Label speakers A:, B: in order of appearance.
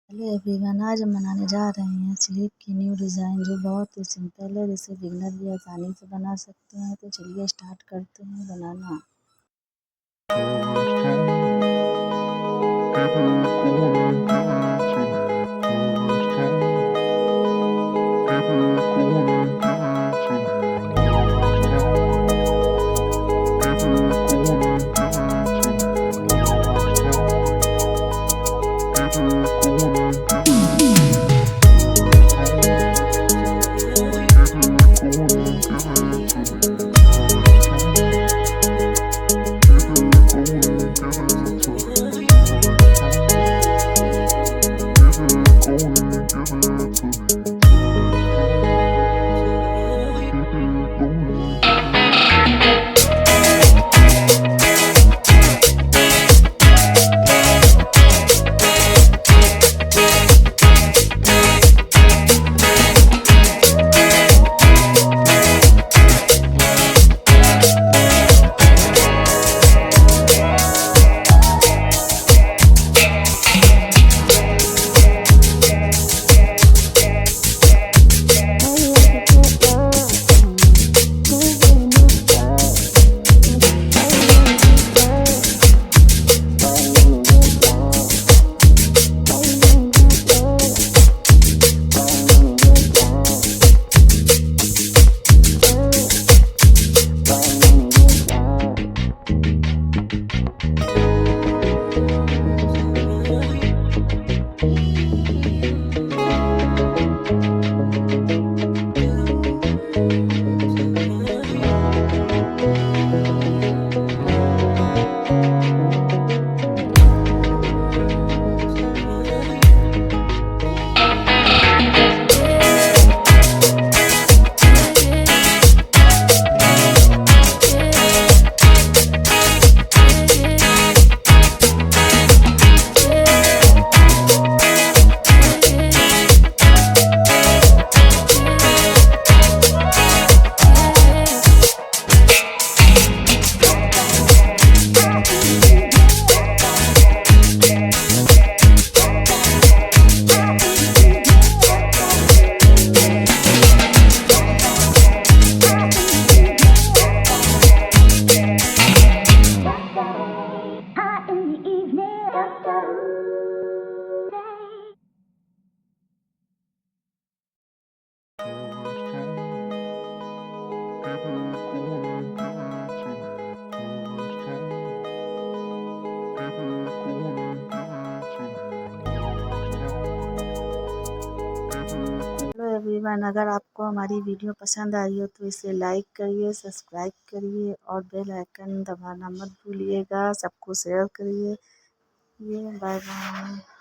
A: Hello everyone, आज हम बनाने जा रहे हैं स्लीव की न्यू डिज़ाइन जो बहुत ही सिंपल है, जिसे बिगनर भी आसानी से बना सकते हैं। तो चलिए स्टार्ट करते हैं बनाना। हेलो एवरीवन, अगर आपको हमारी वीडियो पसंद आई हो तो इसे लाइक करिए, सब्सक्राइब करिए और बेल आइकन दबाना मत भूलिएगा। सबको शेयर करिए। Bye bye.